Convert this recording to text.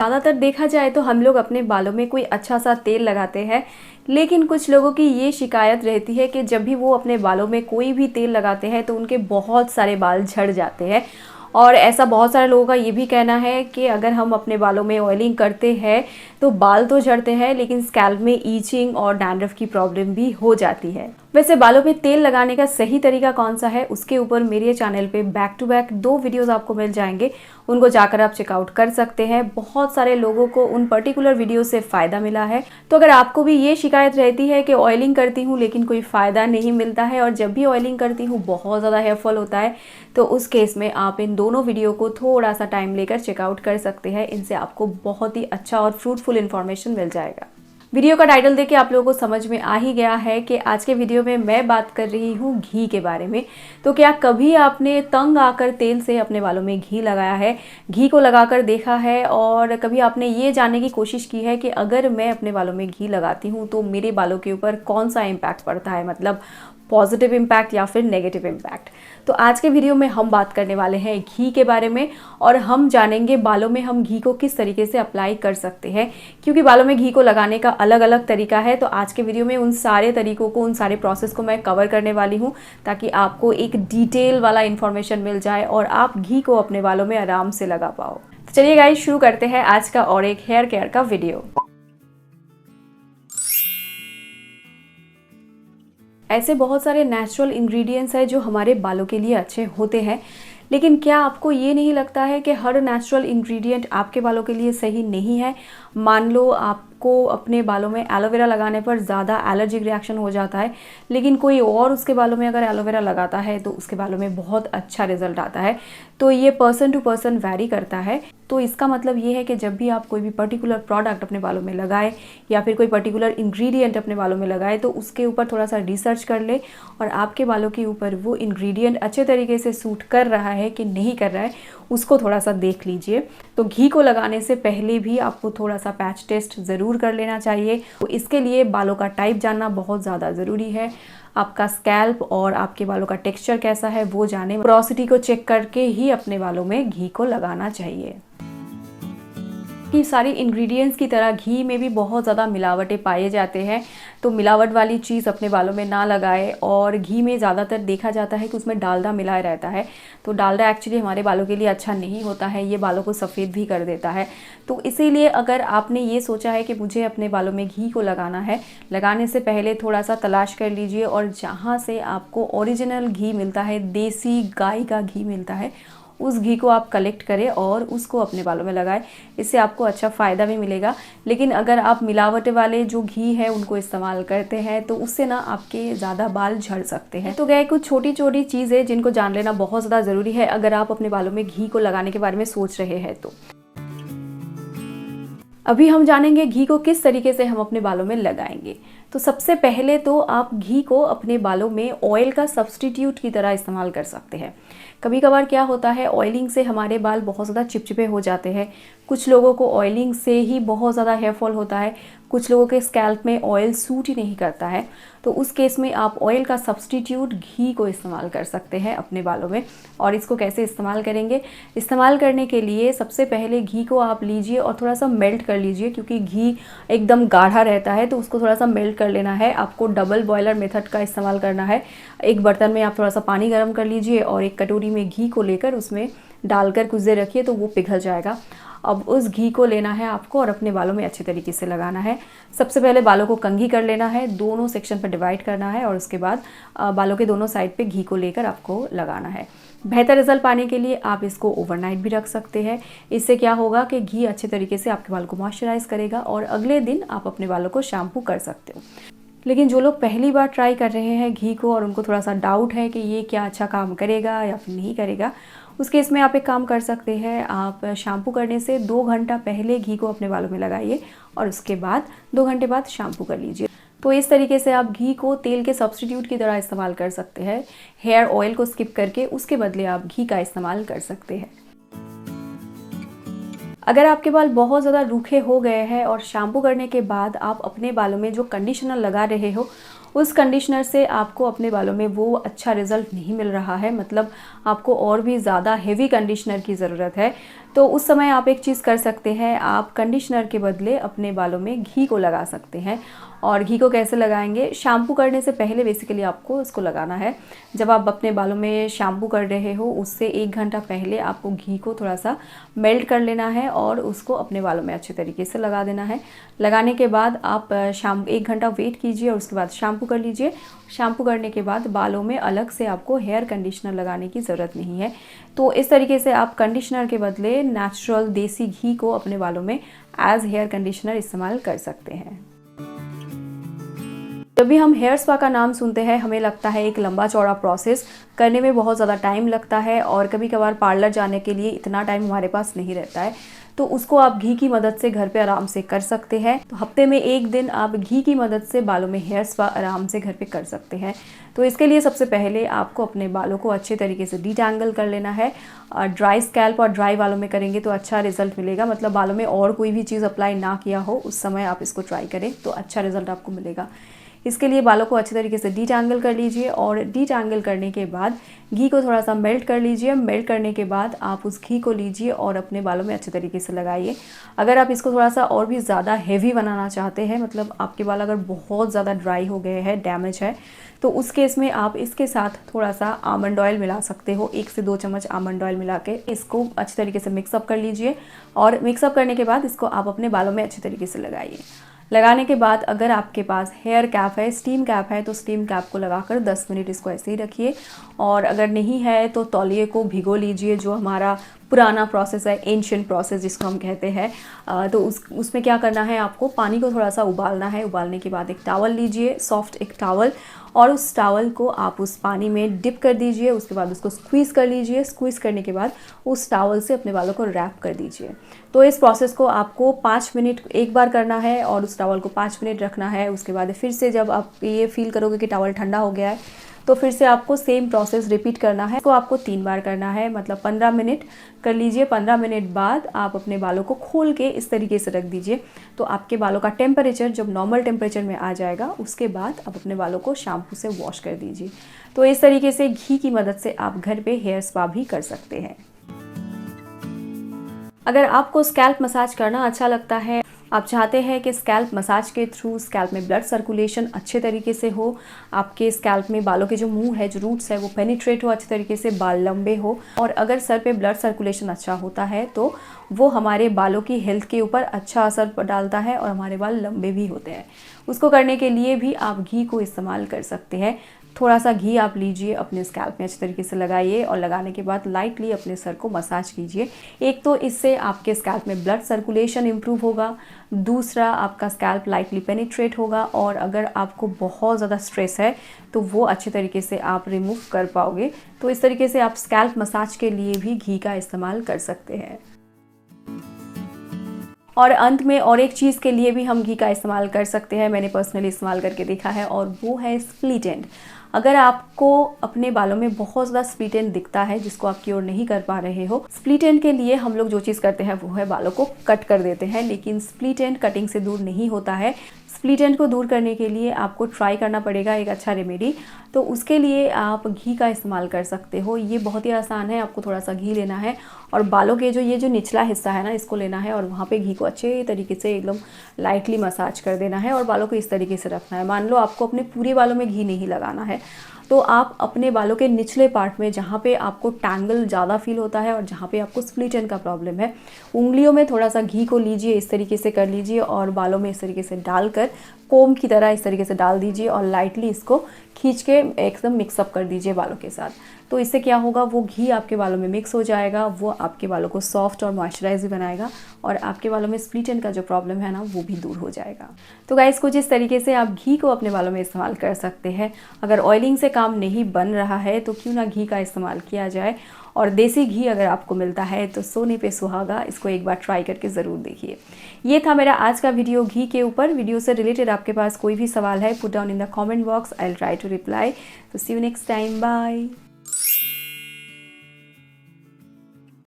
ज़्यादातर देखा जाए तो हम लोग अपने बालों में कोई अच्छा सा तेल लगाते हैं, लेकिन कुछ लोगों की ये शिकायत रहती है कि जब भी वो अपने बालों में कोई भी तेल लगाते हैं तो उनके बहुत सारे बाल झड़ जाते हैं। और ऐसा बहुत सारे लोगों का ये भी कहना है कि अगर हम अपने बालों में ऑयलिंग करते हैं तो बाल तो झड़ते हैं, लेकिन स्कैल्प में ईचिंग और डैंड्रफ की प्रॉब्लम भी हो जाती है। वैसे बालों में तेल लगाने का सही तरीका कौन सा है, उसके ऊपर मेरे चैनल पे बैक टू बैक 2 वीडियोस आपको मिल जाएंगे, उनको जाकर आप चेकआउट कर सकते हैं। बहुत सारे लोगों को उन पर्टिकुलर वीडियो से फ़ायदा मिला है। तो अगर आपको भी ये शिकायत रहती है कि ऑयलिंग करती हूँ लेकिन कोई फ़ायदा नहीं मिलता है और जब भी ऑयलिंग करती हूँ बहुत ज़्यादा हेयर फॉल होता है, तो उस केस में आप इन दोनों वीडियो को थोड़ा सा टाइम लेकर चेकआउट कर सकते हैं। इनसे आपको बहुत ही अच्छा और फ्रूटफुल इन्फॉर्मेशन मिल जाएगा। वीडियो का टाइटल देख के आप लोगों को समझ में आ ही गया है कि आज के वीडियो में मैं बात कर रही हूँ घी के बारे में। तो क्या कभी आपने तंग आकर तेल से अपने बालों में घी लगाया है, घी को लगाकर देखा है, और कभी आपने ये जानने की कोशिश की है कि अगर मैं अपने बालों में घी लगाती हूँ तो मेरे बालों के ऊपर कौन सा इम्पैक्ट पड़ता है, मतलब पॉजिटिव इम्पैक्ट या फिर नेगेटिव इम्पैक्ट। तो आज के वीडियो में हम बात करने वाले हैं घी के बारे में, और हम जानेंगे बालों में हम घी को किस तरीके से अप्लाई कर सकते हैं, क्योंकि बालों में घी को लगाने का अलग अलग तरीका है। तो आज के वीडियो में उन सारे तरीकों को, उन सारे प्रोसेस को मैं कवर करने वाली हूँ, ताकि आपको एक डिटेल वाला इन्फॉर्मेशन मिल जाए और आप घी को अपने बालों में आराम से लगा पाओ। तो चलिए गाइस, शुरू करते हैं आज का और एक हेयर केयर का वीडियो। ऐसे बहुत सारे नेचुरल इंग्रेडिएंट्स हैं जो हमारे बालों के लिए अच्छे होते हैं, लेकिन क्या आपको ये नहीं लगता है कि हर नेचुरल इंग्रेडिएंट आपके बालों के लिए सही नहीं है। मान लो आपको अपने बालों में एलोवेरा लगाने पर ज़्यादा एलर्जिक रिएक्शन हो जाता है, लेकिन कोई और उसके बालों में अगर एलोवेरा लगाता है तो उसके बालों में बहुत अच्छा रिजल्ट आता है। तो ये पर्सन टू पर्सन वैरी करता है। तो इसका मतलब ये है कि जब भी आप कोई भी पर्टिकुलर प्रोडक्ट अपने बालों में लगाए या फिर कोई पर्टिकुलर इंग्रेडिएंट अपने बालों में लगाए, तो उसके ऊपर थोड़ा सा रिसर्च कर ले और आपके बालों के ऊपर वो इंग्रेडिएंट अच्छे तरीके से सूट कर रहा है कि नहीं कर रहा है, उसको थोड़ा सा देख लीजिए। तो घी को लगाने से पहले भी आपको थोड़ा सा पैच टेस्ट ज़रूर कर लेना चाहिए। तो इसके लिए बालों का टाइप जानना बहुत ज़्यादा ज़रूरी है। आपका स्कैल्प और आपके बालों का टेक्सचर कैसा है वो जाने, पोरोसिटी को चेक करके ही अपने बालों में घी को लगाना चाहिए। कि सारी इंग्रेडिएंट्स की तरह घी में भी बहुत ज़्यादा मिलावटें पाए जाते हैं, तो मिलावट वाली चीज़ अपने बालों में ना लगाए। और घी में ज़्यादातर देखा जाता है कि उसमें डालडा मिलाया रहता है, तो डालडा एक्चुअली हमारे बालों के लिए अच्छा नहीं होता है, ये बालों को सफ़ेद भी कर देता है। तो इसीलिए अगर आपने ये सोचा है कि मुझे अपने बालों में घी को लगाना है, लगाने से पहले थोड़ा सा तलाश कर लीजिए, और जहाँ से आपको ओरिजिनल घी मिलता है, देसी गाय का घी मिलता है, उस घी को आप कलेक्ट करें और उसको अपने बालों में लगाएं। इससे आपको अच्छा फ़ायदा भी मिलेगा। लेकिन अगर आप मिलावट वाले जो घी है उनको इस्तेमाल करते हैं तो उससे ना आपके ज़्यादा बाल झड़ सकते हैं। तो गए कुछ छोटी छोटी चीज़ें जिनको जान लेना बहुत ज़्यादा ज़रूरी है अगर आप अपने बालों में घी को लगाने के बारे में सोच रहे हैं। तो अभी हम जानेंगे घी को किस तरीके से हम अपने बालों में लगाएंगे। तो सबसे पहले तो आप घी को अपने बालों में ऑयल का सब्स्टिट्यूट की तरह इस्तेमाल कर सकते हैं। कभी कभार क्या होता है, ऑयलिंग से हमारे बाल बहुत ज़्यादा चिपचिपे हो जाते हैं। कुछ लोगों को ऑयलिंग से ही बहुत ज़्यादा हेयर फॉल होता है, कुछ लोगों के स्कैल्प में ऑयल सूट ही नहीं करता है। तो उस केस में आप ऑयल का सब्स्टिट्यूट घी को इस्तेमाल कर सकते हैं अपने बालों में। और इसको कैसे इस्तेमाल करेंगे, इस्तेमाल करने के लिए सबसे पहले घी को आप लीजिए और थोड़ा सा मेल्ट कर लीजिए, क्योंकि घी एकदम गाढ़ा रहता है तो उसको थोड़ा सा मेल्ट कर लेना है। आपको डबल बॉयलर मेथड का इस्तेमाल करना है। एक बर्तन में आप थोड़ा सा पानी गर्म कर लीजिए और एक कटोरी में घी को लेकर उसमें डालकर कुछ देर रखिए तो वो पिघल जाएगा। अब उस घी को लेना है आपको और अपने बालों में अच्छे तरीके से लगाना है। सबसे पहले बालों को कंघी कर लेना है, दोनों सेक्शन पर डिवाइड करना है और उसके बाद बालों के दोनों साइड पे घी को लेकर आपको लगाना है। बेहतर रिजल्ट पाने के लिए आप इसको ओवरनाइट भी रख सकते हैं। इससे क्या होगा कि घी अच्छे तरीके से आपके बाल को मॉइस्चराइज करेगा और अगले दिन आप अपने बालों को शैम्पू कर सकते हो। लेकिन जो लोग पहली बार ट्राई कर रहे हैं घी को और उनको थोड़ा सा डाउट है कि ये क्या अच्छा काम करेगा या फिर नहीं करेगा, उस केस में आप एक काम कर सकते हैं। आप शैम्पू करने से 2 घंटा पहले घी को अपने बालों में लगाइए और उसके बाद 2 घंटे बाद शैम्पू कर लीजिए। तो इस तरीके से आप घी को तेल के सब्स्टिट्यूट की तरह इस्तेमाल कर सकते हैं। हेयर ऑयल को स्किप करके उसके बदले आप घी का इस्तेमाल कर सकते हैं। अगर आपके बाल बहुत ज़्यादा रूखे हो गए हैं और शैम्पू करने के बाद आप अपने बालों में जो कंडीशनर लगा रहे हो उस कंडीशनर से आपको अपने बालों में वो अच्छा रिज़ल्ट नहीं मिल रहा है, मतलब आपको और भी ज़्यादा हेवी कंडीशनर की ज़रूरत है, तो उस समय आप एक चीज़ कर सकते हैं, आप कंडीशनर के बदले अपने बालों में घी को लगा सकते हैं। और घी को कैसे लगाएंगे, शैम्पू करने से पहले बेसिकली आपको इसको लगाना है। जब आप अपने बालों में शैम्पू कर रहे हो उससे 1 घंटा पहले आपको घी को थोड़ा सा मेल्ट कर लेना है और उसको अपने बालों में अच्छे तरीके से लगा देना है। लगाने के बाद आप 1 घंटा वेट कीजिए और उसके बाद शैम्पू कर लीजिए। शैम्पू करने के बाद बालों में अलग से आपको हेयर कंडीशनर लगाने की ज़रूरत नहीं है। तो इस तरीके से आप कंडीशनर के बदले नेचुरल देसी घी को अपने बालों में एज हेयर कंडीशनर इस्तेमाल कर सकते हैं। जब भी हम हेयर स्पा का नाम सुनते हैं हमें लगता है एक लंबा चौड़ा प्रोसेस, करने में बहुत ज़्यादा टाइम लगता है और कभी कभार पार्लर जाने के लिए इतना टाइम हमारे पास नहीं रहता है, तो उसको आप घी की मदद से घर पे आराम से कर सकते हैं। तो हफ्ते में 1 दिन आप घी की मदद से बालों में हेयर स्पा आराम से घर पे कर सकते हैं। तो इसके लिए सबसे पहले आपको अपने बालों को अच्छे तरीके से डिटैंगल कर लेना है। ड्राई स्कैल्प और ड्राई बालों में करेंगे तो अच्छा रिजल्ट मिलेगा, मतलब बालों में और कोई भी चीज़ अप्लाई ना किया हो उस समय आप इसको ट्राई करें तो अच्छा रिजल्ट आपको मिलेगा। इसके लिए बालों को अच्छे तरीके से डिटैंगल कर लीजिए और डिटैंगल करने के बाद घी को थोड़ा सा मेल्ट कर लीजिए। मेल्ट करने के बाद आप उस घी को लीजिए और अपने बालों में अच्छे तरीके से लगाइए। अगर आप इसको थोड़ा सा और भी ज़्यादा हेवी बनाना चाहते हैं, मतलब आपके बाल अगर बहुत ज़्यादा ड्राई हो गए हैं, डैमेज है, तो उस केस में आप इसके साथ थोड़ा सा आमंड ऑयल मिला सकते हो। 1 से 2 चम्मच आमंड ऑयल मिला के इसको अच्छे तरीके से मिक्सअप कर लीजिए और मिक्सअप करने के बाद इसको आप अपने बालों में अच्छे तरीके से लगाइए। लगाने के बाद अगर आपके पास हेयर कैप है, स्टीम कैप है, तो स्टीम कैप को लगाकर 10 मिनट इसको ऐसे ही रखिए। और अगर नहीं है तो तौलिए को भिगो लीजिए, जो हमारा पुराना प्रोसेस है, एंशिएंट प्रोसेस जिसको हम कहते हैं। तो उसमें क्या करना है, आपको पानी को थोड़ा सा उबालना है। उबालने के बाद एक टॉवल लीजिए, सॉफ्ट एक टॉवल, और उस टॉवल को आप उस पानी में डिप कर दीजिए। उसके बाद उसको स्क्वीज़ कर लीजिए। स्क्वीज़ करने के बाद उस टॉवल से अपने बालों को रैप कर दीजिए। तो इस प्रोसेस को आपको 5 मिनट एक बार करना है और उस टॉवल को 5 मिनट रखना है। उसके बाद फिर से जब आप ये फील करोगे कि टॉवल ठंडा हो गया है तो फिर से आपको सेम प्रोसेस रिपीट करना है। तो आपको 3 बार करना है, मतलब 15 मिनट कर लीजिए। 15 मिनट बाद आप अपने बालों को खोल के इस तरीके से रख दीजिए। तो आपके बालों का टेम्परेचर जब नॉर्मल टेम्परेचर में आ जाएगा उसके बाद आप अपने बालों को शैम्पू से वॉश कर दीजिए। तो इस तरीके से घी की मदद से आप घर पे हेयर स्पा भी कर सकते हैं। अगर आपको स्कैल्प मसाज करना अच्छा लगता है, आप चाहते हैं कि स्कैल्प मसाज के थ्रू स्कैल्प में ब्लड सर्कुलेशन अच्छे तरीके से हो, आपके स्कैल्प में बालों के जो मुंह है, जो रूट्स है, वो पेनिट्रेट हो अच्छे तरीके से, बाल लंबे हो, और अगर सर पे ब्लड सर्कुलेशन अच्छा होता है तो वो हमारे बालों की हेल्थ के ऊपर अच्छा असर डालता है और हमारे बाल लंबे भी होते हैं। उसको करने के लिए भी आप घी को इस्तेमाल कर सकते हैं। थोड़ा सा घी आप लीजिए, अपने स्कैल्प में अच्छे तरीके से लगाइए और लगाने के बाद लाइटली अपने सर को मसाज कीजिए। एक तो इससे आपके स्कैल्प में ब्लड सर्कुलेशन इम्प्रूव होगा, दूसरा आपका स्कैल्प लाइटली पेनिट्रेट होगा, और अगर आपको बहुत ज़्यादा स्ट्रेस है तो वो अच्छे तरीके से आप रिमूव कर पाओगे। तो इस तरीके से आप स्कैल्प मसाज के लिए भी घी का इस्तेमाल कर सकते हैं। और अंत में और एक चीज़ के लिए भी हम घी का इस्तेमाल कर सकते हैं, मैंने पर्सनली इस्तेमाल करके देखा है, और वो है स्प्लिट एंड। अगर आपको अपने बालों में बहुत ज़्यादा स्प्लिट एंड दिखता है जिसको आप क्योर नहीं कर पा रहे हो, स्प्लिट एंड के लिए हम लोग जो चीज़ करते हैं वो है बालों को कट कर देते हैं, लेकिन स्प्लिट एंड कटिंग से दूर नहीं होता है। स्प्लिट एंड को दूर करने के लिए आपको ट्राई करना पड़ेगा एक अच्छा रेमेडी। तो उसके लिए आप घी का इस्तेमाल कर सकते हो। ये बहुत ही आसान है, आपको थोड़ा सा घी लेना है और बालों के ये जो निचला हिस्सा है ना, इसको लेना है और वहाँ पे घी को अच्छे तरीके से एकदम लाइटली मसाज कर देना है और बालों को इस तरीके से रखना है। मान लो आपको अपने पूरे बालों में घी नहीं लगाना है, तो आप अपने बालों के निचले पार्ट में जहाँ पे आपको टैंगल ज़्यादा फील होता है और जहाँ पे आपको स्प्लिट एंड का प्रॉब्लम है, उंगलियों में थोड़ा सा घी को लीजिए, इस तरीके से कर लीजिए और बालों में इस तरीके से डालकर कोम की तरह इस तरीके से डाल दीजिए और लाइटली इसको खींच के एकदम मिक्सअप कर दीजिए बालों के साथ। तो इससे क्या होगा, वो घी आपके बालों में मिक्स हो जाएगा, वो आपके बालों को सॉफ्ट और मॉइस्चराइज भी बनाएगा और आपके बालों में स्प्लिट एंड का जो प्रॉब्लम है ना, वो भी दूर हो जाएगा। तो गाइस, कुछ इस तरीके से आप घी को अपने बालों में इस्तेमाल कर सकते हैं। अगर ऑयलिंग से काम नहीं बन रहा है तो क्यों ना घी का इस्तेमाल किया जाए। और देसी घी अगर आपको मिलता है तो सोने पे सुहागा, इसको एक बार ट्राई करके ज़रूर देखिए। ये था मेरा आज का वीडियो घी के ऊपर। वीडियो से रिलेटेड आपके पास कोई भी सवाल है, put down in the comment box, I will try to reply. तो see you next time, bye.